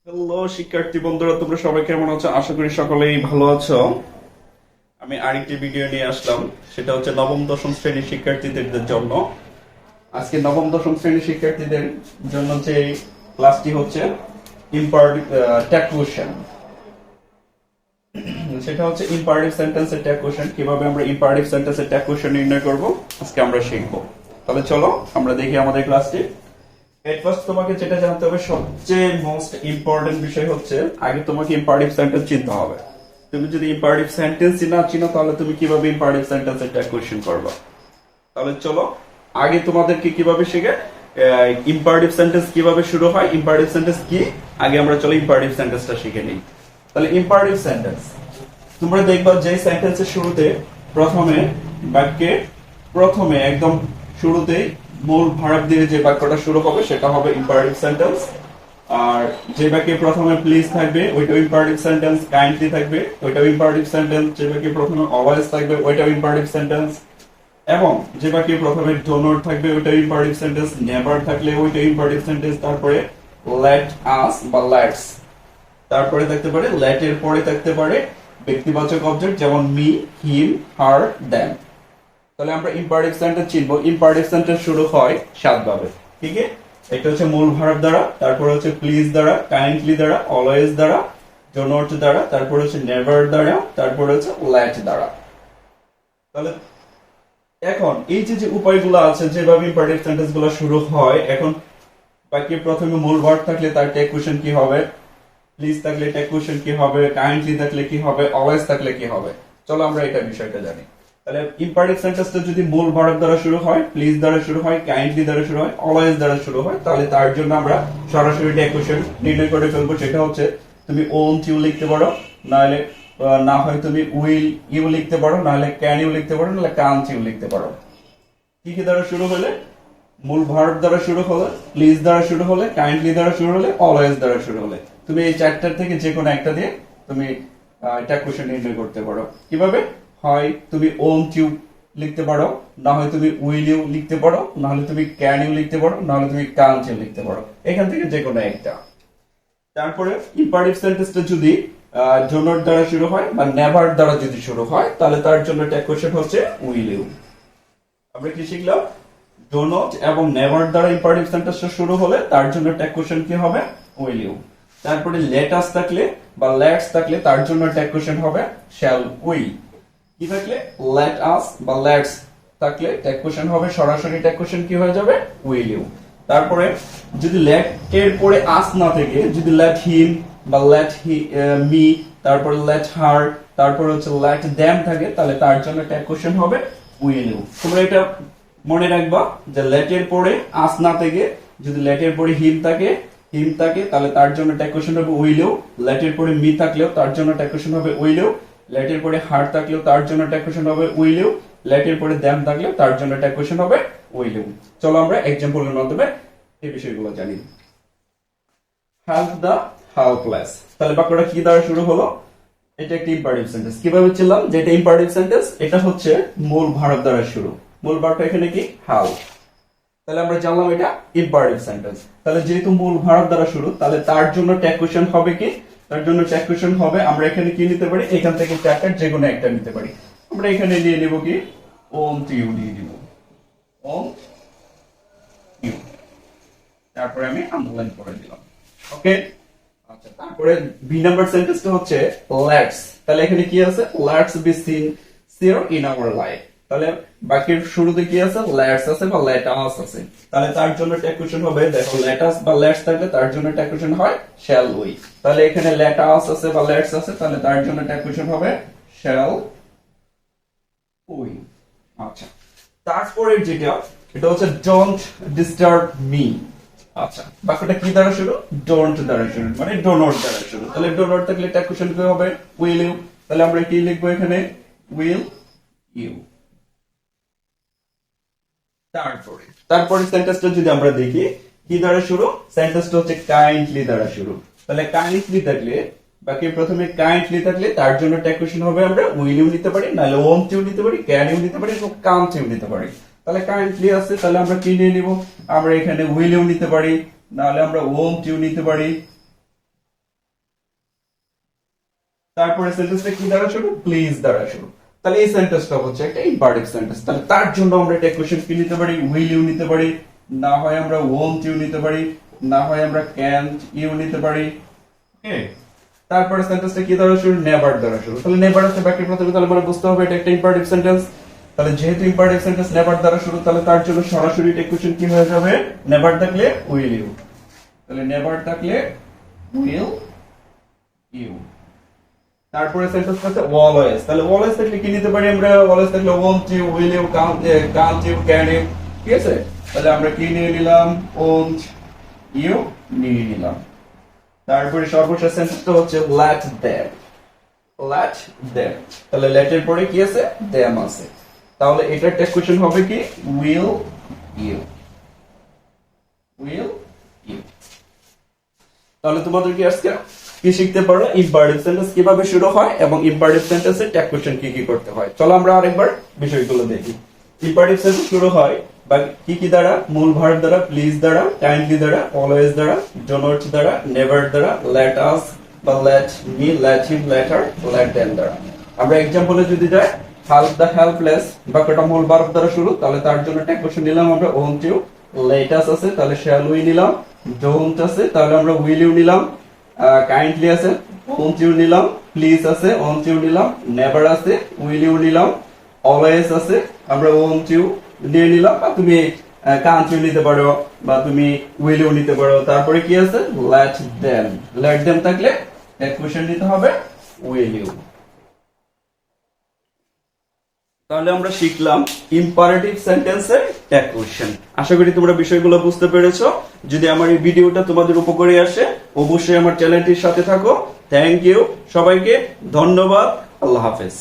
Hello শিক্ষার্থী বন্ধুরা, তোমরা সবাই কেমন আছো? আশা করি সকলেই ভালো আছো। আমি আরেকটি ভিডিও নিয়ে আসলাম, সেটা হচ্ছে নবম দশম শ্রেণীর শিক্ষার্থীদের জন্য। আজকে নবম দশম শ্রেণীর শিক্ষার্থীদের জন্য যে ক্লাসটি হচ্ছে ট্যাগ কোশ্চেন, সেটা হচ্ছে ইম্পারেটিভ সেন্টেন্সের ট্যাগ কোশ্চেন। কিভাবে আমরা ইম্পারেটিভ সেন্টেন্সের ট্যাগ কোশ্চেন নির্ণয় করব আজকে আমরা শিখবো। তাহলে চলো আমরা দেখি আমাদের ক্লাসটি। এট ফার্স্ট তোমাকে যেটা জানতে হবে, সবচেয়ে মোস্ট ইম্পর্টেন্ট বিষয় হচ্ছে আগে তোমাকে ইম্পারেটিভ সেন্টেন্স চিনতে হবে। তুমি যদি ইম্পারেটিভ সেন্টেন্স না চিনো তাহলে তুমি কিভাবে ইম্পারেটিভ সেন্টেন্সের ট্যাগ কোশ্চেন করবে। তাহলে চলো আগে তোমাদেরকে কিভাবে শিখে ইম্পারেটিভ সেন্টেন্স কিভাবে শুরু হয়, ইম্পারেটিভ সেন্টেন্স কি, আগে আমরা চলো ইম্পারেটিভ সেন্টেন্সটা শিখে নিই। তাহলে ইম্পারেটিভ সেন্টেন্স তোমরা দেখবা যে সেন্টেন্সের শুরুতে প্রথমে বাক্যে প্রথমে একদম শুরুতেই মূল ভার্ব দিয়ে যে বাক্যটা শুরু হবে সেটা হবে ইম্পারেটিভ সেন্টেন্স। আর যে বাক্যে প্রথমে প্লিজ থাকবে ওইটাও ইম্পারেটিভ সেন্টেন্স, কাইন্ডলি থাকবে ওইটাও ইম্পারেটিভ সেন্টেন্স, যে বাক্যে প্রথমে অলওয়েজ থাকবে ওইটাও ইম্পারেটিভ সেন্টেন্স, এবং যে বাক্যে প্রথমে ডো নট থাকবে ওইটাও ইম্পারেটিভ সেন্টেন্স, নেভার থাকলে ওইটাও ইম্পারেটিভ সেন্টেন্স। তারপরে লেট আস বা লেটস, তারপরে থাকতে পারে লেট এর পরে থাকতে পারে ব্যক্তিবাচক অবজেক্ট যেমন মি, হিম, হার, দেম। তাহলে আমরা ইম্পারেটিভ সেন্টেন্স চিনবো। ইম্পারেটিভ সেন্টেন্স শুরু হয় 7 ভাবে, ঠিক আছে? একটা হচ্ছে মূল ভার্ব দ্বারা, তারপর হচ্ছে প্লিজ দ্বারা, কাইন্ডলি দ্বারা, অলওয়েজ দ্বারা, ডো নট দ্বারা, তারপর হচ্ছে নেভার দ্বারা, তারপর হচ্ছে লেট দ্বারা। তাহলে এখন এই যে উপায়গুলো আছে যেভাবে ইম্পারেটিভ সেন্টেন্স গুলো শুরু হয়, এখন বাকি প্রথমে মূল ভার্ব থাকলে তার ট্যাগ কোশ্চেন কি হবে, প্লিজ থাকলে ট্যাগ কোশ্চেন কি হবে, কাইন্ডলি থাকলে কি হবে, অলওয়েজ থাকলে কি হবে। চলো আমরা এটা বিষয়টা জানি। তাহলে ইম্পারেটিভ সেন্টেন্সটা যদি মূল ভার্ব দ্বারা শুরু হয়, প্লিজ দ্বারা শুরু হয়, কাইন্ডলি দ্বারা শুরু হয়, অলওয়েজ দ্বারা শুরু হয়, তাহলে তার জন্য আমরা সরাসরি ট্যাগ কোশ্চেন নির্ণয় করে ফেলবো। সেটা হচ্ছে তুমি ওন্ট ইউ লিখতে পারো, নাহলে না হয় তুমি উইল ইউ লিখতে পারো, নাহলে ক্যান ইউ লিখতে পারো, নাহলে কান্ট ইউ লিখতে পারো। কি কি দ্বারা শুরু হলে? মূল ভার্ব দ্বারা শুরু হলে, প্লিজ দ্বারা শুরু হলে, কাইন্ডলি দ্বারা শুরু হলে, অলওয়েজ দ্বারা শুরু হলে। তুমি এই চারটার থেকে যে কোনো একটা দিয়ে তুমি ট্যাগ কোশ্চেন নির্ণয় করতে পারো। কিভাবে? হয় তুমি ওন্ট ইউ লিখতে পারো, না হয় তুমি উইল ইউ লিখতে পারো, না হলে তুমি ক্যান ইউ লিখতে পারো, না হলে তুমি কান্ট ইউ লিখতে পারো। এখান থেকে যে কোনো একটা। তারপরে ইম্পারেটিভ সেন্টেন্সটা যদি ডো নট দ্বারা শুরু হয় বা নেভার দ্বারা যদি শুরু হয়, তাহলে তার জন্য ট্যাগ কোশ্চেন হচ্ছে উইল ইউ। আমরা কি শিখলাম? ডো নট এবং নেভার দ্বারা ইম্পারেটিভ সেন্টেন্সটা শুরু হলে তার জন্য ট্যাগ কোশ্চেন কি হবে? Will you. তারপরে লেট আস থাকলে বা লেটস থাকলে তার জন্য ট্যাগ কোশ্চেন হবে শ্যাল উই। কি থাকলে? লেট আস বা লেটস থাকলে ট্যাগ কোশ্চেন হবে সরাসরি ট্যাগ কোশ্চেন কি হয়ে যাবে? Will you. তারপরে যদি লেট এর পরে আস না থেকে যদি লেট হিম বা লেট মি, তারপরে লেট হার, তারপরে হচ্ছে লেট দেম থাকে, তাহলে তার জন্য ট্যাগ কোশ্চেন হবে উইল ইউ। তোমরা এটা মনে রাখবা যে লেটের পরে আস না থেকে যদি লেটের পরে হিম থাকে তাহলে তার জন্য ট্যাগ কোশ্চেন হবে উইল ইউ। লেটের পরে মি থাকলেও তার জন্য ট্যাগ কোশ্চেন হবে উইল ইউ। লেটের পরে হার থাকলেও তার জন্য ট্যাগ কোশ্চেন হবে উইল ইউ। লেটের পরে দেম থাকলেও তার জন্য ট্যাগ কোশ্চেন হবে উইল ইউ। চলো আমরা এক্সাম্পলের মাধ্যমে এই বিষয়গুলো জানি। হেল্প দা হেল্পলেস, তাহলে বাক্যটা কি দ্বারা শুরু হলো? এটা একটা ইম্পারেটিভ সেন্টেন্স। কিভাবে ছিলাম যে এটা ইম্পারেটিভ সেন্টেন্স? এটা হচ্ছে মূল ভার্ব দ্বারা শুরু। মূল ভার্বটা এখানে কি? হেল্প। তাহলে আমরা জানলাম এটা ইম্পারেটিভ সেন্টেন্স। তাহলে যেহেতু মূল ভার্ব দ্বারা শুরু, তাহলে তার জন্য ট্যাগ কোশ্চেন হবে কি? তার জন্য ট্যাগ কোশ্চেন হবে, আমরা এখানে কি নিতে পারি? এখান থেকে চারটার যে কোনো একটা নিতে পারি। আমরা এখানে নিয়ে নিব কি? ওন্ট ইউ নিয়ে নিব, ওন্ট ইউ। তারপরে আমি আন্ডারলাইন করে দিলাম। ওকে, আচ্ছা। তারপরে বি নাম্বার সেন্টেন্সটা হচ্ছে লেটস। তাহলে এখানে কি আছে? Let's be sincere in our life. তাহলে বাকির শুরুতে কি আছে? লেটস আছে বা লেট আস আছে। তাহলে তার জন্য ট্যাগ কোশ্চেন হবে, দেখো লেট আস বা লেটস থাকলে তার জন্য ট্যাগ কোশ্চেন হয় শ্যাল উই। তাহলে এখানে লেট আস আছে বা লেটস আছে, তাহলে তার জন্য ট্যাগ কোশ্চেন হবে শ্যাল উই। আচ্ছা, তারপরে যেটা এটা হচ্ছে ডোন্ট ডিস্টার্ব মি। আচ্ছা, বাক্যটা কি দ্বারা শুরু? ডোন্ট দ্বারা শুরু, মানে ডো নট দ্বারা শুরু। তাহলে ডো নট থাকলে ট্যাগ কোশ্চেন কি হবে? Will you. তাহলে আমরা কি লিখবো এখানে? Will you. তারপরে সেন্টেন্সটা যদি আমরা দেখি কি দ্বারা শুরু? সেন্টেন্সটা হচ্ছে কাইন্ডলি দ্বারা শুরু। তাহলে কাইন্ডলি থাকলে বাকি প্রথমে কাইন্ডলি থাকলে তার জন্য ট্যাগ কোশ্চেন হবে আমরা উইল ইউ নিতে পারি, নাহলে ওন্ট ইউ নিতে পারি, ক্যান ইউ নিতে পারি, এবং কান্ট ইউ নিতে পারি। তাহলে কাইন্ডলি আছে, তাহলে আমরা কি নিয়ে নিব? আমরা এখানে উইল ইউ নিতে পারি, নাহলে আমরা ওন্ট ইউ নিতে পারি, তারপরে সেন্টেন্সটা কি দ্বারা শুরু, প্লিজ দ্বারা শুরু। তাহলে এই সেন্টেন্সটা হচ্ছে একটা ইম্পারেটিভ সেন্টেন্স। তাহলে তার জন্য আমরা একটা কোশ্চেন কি নিতে পারি, উইল ইউ নিতে পারি, না হয় আমরা ওয়ন্ট ইউ নিতে পারি, না হয় আমরা ক্যান্ট ইউ নিতে পারি। ওকে, তারপরে সেন্টেন্সটা কি দ্বারা শুরু, নেভার দ্বারা শুরু। তাহলে নেভার আছে বাকি প্রথমে, তাহলে মানে বুঝতে হবে এটা একটা ইম্পারেটিভ সেন্টেন্স। তাহলে যেহেতু ইম্পারেটিভ সেন্টেন্স নেভার দ্বারা শুরু, তাহলে তার জন্য সরাসরি একটা কোশ্চেন কি হয়ে যাবে, নেভার থাকলে উইল ইউ। তাহলে নেভার থাকলে উইল ইউ। তারপরে সেন্টেন্স আছে অলওয়েজ। তাহলে অলওয়েজ থাকলে কি নিতে পারি আমরা, অলওয়েজ থাকলে won't you, will you, can't you, can you. ঠিক আছে, তাহলে আমরা কি নিয়ে নিলাম, ওয়ন্ট ইউ নিয়ে নিলাম। তারপরে সর্বশেষ সেন্টেন্সটা হচ্ছে লেট দেম। লেট দেম, তাহলে লেট এর পরে কি আছে, দেম আছে। তাহলে এটার টেক্সট কোশ্চেন হবে কি, উইল ইউ, উইল ইউ। তাহলে তোমাদের কি আজকে কি শিখতে পারো, ইম্পারেটিভ সেন্টেন্স কিভাবে শুরু হয় এবং ইম্পারেটিভ সেন্টেন্সে ট্যাগ কোশ্চেন কি কি করতে হয়। চলো আমরা আরেকবার বিষয়গুলো দেখি। ইম্পারেটিভ সেন্টেন্স শুরু হয় বা কি কি দ্বারা, মূল ভার্ব দ্বারা, প্লিজ দ্বারা, কাইন্ডলি দ্বারা, অলওয়েজ দ্বারা, ডো নট দ্বারা, নেভার দ্বারা, লেট আস বা let me, let him, let her, let them দ্বারা। আমরা एग्जांपले যদি যাই, হেল্প দ্য হেল্পলেস বাক্যটা মূল ভার্ব দ্বারা শুরু, তাহলে তার জন্য ট্যাগ কোশ্চেন নিলাম আমরা ওন্ট ইউ। লেট আস আছে, তাহলে শ্যাল উই নিলাম। ডোন্ট আছে, তাহলে আমরা উইল ইউ নিলাম। কাইন্ডলি আছে, ওন্ট ইউ নিলাম। প্লিজ আছে, ওন্ট ইউ নিলাম। নেভার আছে, উইল ইউ নিলাম। অলওয়েজ আছে, আমরা ওন্ট ইউ নিয়ে নিলাম, বা তুমি কান্ট ইউ নিতে পারো, বা তুমি উইল ইউ নিতে পারো। তারপরে কি আছে, লেট দেম। লেট দেম থাকলে এক কোশ্চেন নিতে হবে উইল ইউ। তাহলে আমরা শিখলাম ইম্পারেটিভ সেন্টেন্সের ট্যাগ কোশ্চেন। আশা করি তোমরা বিষয়গুলো বুঝতে পেরেছো। যদি আমার এই ভিডিওটা তোমাদের উপকারে আসে, অবশ্যই আমার চ্যানেলটির সাথে থাকো। থ্যাংক ইউ সবাইকে, ধন্যবাদ, আল্লাহ হাফেজ।